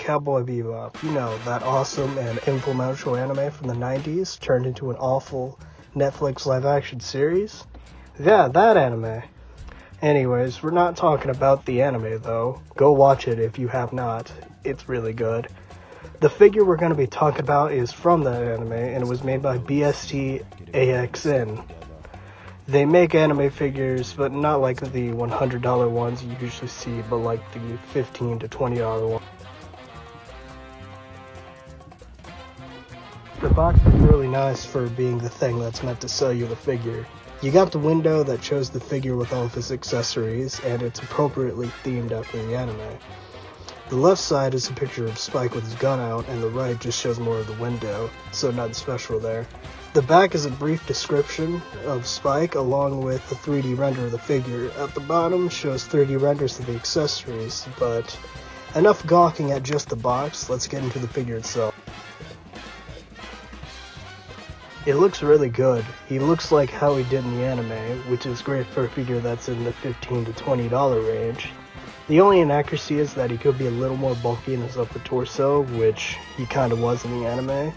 Cowboy Bebop. You know, that awesome and influential anime from the 90s turned into an awful Netflix live-action series? Yeah, that anime. Anyways, we're not talking about the anime, though. Go watch it if you have not. It's really good. The figure we're going to be talking about is from that anime, and it was made by BST AXN. They make anime figures, but not like the $100 ones you usually see, but like the $15 to $20 ones. The box is really nice for being the thing that's meant to sell you the figure. You got the window that shows the figure with all of his accessories, and it's appropriately themed after the anime. The left side is a picture of Spike with his gun out, and the right just shows more of the window, so nothing special there. The back is a brief description of Spike along with a 3D render of the figure. At the bottom shows 3D renders of the accessories, but enough gawking at just the box, let's get into the figure itself. It looks really good. He looks like how he did in the anime, which is great for a figure that's in the $15 to $20 range. The only inaccuracy is that he could be a little more bulky in his upper torso, which he kind of was in the anime.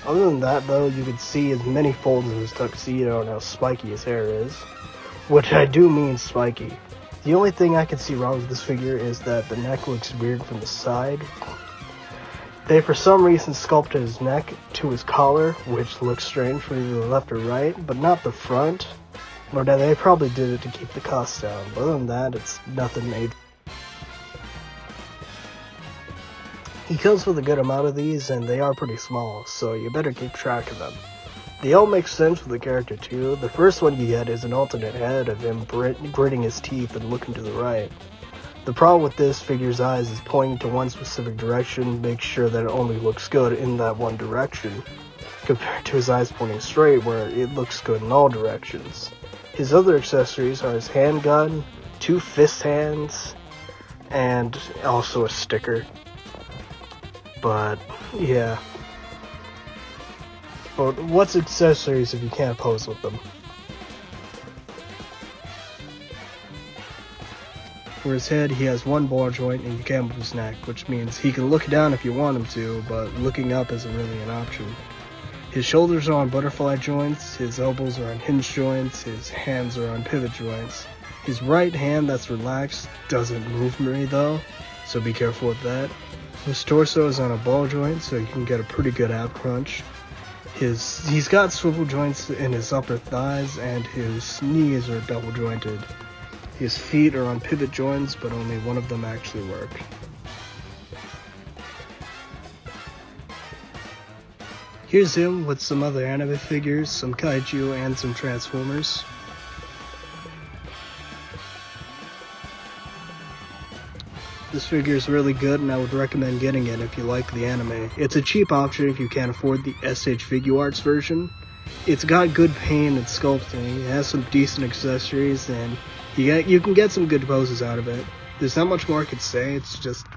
Other than that, though, you could see as many folds in his tuxedo and how spiky his hair is. Which I do mean spiky. The only thing I can see wrong with this figure is that the neck looks weird from the side. They for some reason sculpted his neck to his collar, which looks strange from either the left or right, but not the front. Or that they probably did it to keep the cost down, but other than that, it's nothing major. He comes with a good amount of these, and they are pretty small, so you better keep track of them. They all make sense for the character too. The first one you get is an alternate head of him gritting his teeth and looking to the right. The problem with this figure's eyes is pointing to one specific direction, make sure that it only looks good in that one direction, compared to his eyes pointing straight where it looks good in all directions. His other accessories are his handgun, 2 fist hands, and also a sticker. But, yeah. But what's accessories if you can't pose with them? For his head, he has one ball joint and you can't move his neck, which means he can look down if you want him to, but looking up isn't really an option. His shoulders are on butterfly joints, his elbows are on hinge joints, his hands are on pivot joints. His right hand that's relaxed doesn't move very though, so be careful with that. His torso is on a ball joint, so you can get a pretty good ab crunch. He's got swivel joints in his upper thighs, and his knees are double jointed. His feet are on pivot joints, but only one of them actually work. Here's him with some other anime figures, some kaiju, and some Transformers. This figure is really good, and I would recommend getting it if you like the anime. It's a cheap option if you can't afford the SH Figuarts version. It's got good paint and sculpting, it has some decent accessories, and you can get some good poses out of it. There's not much more I could say, it's just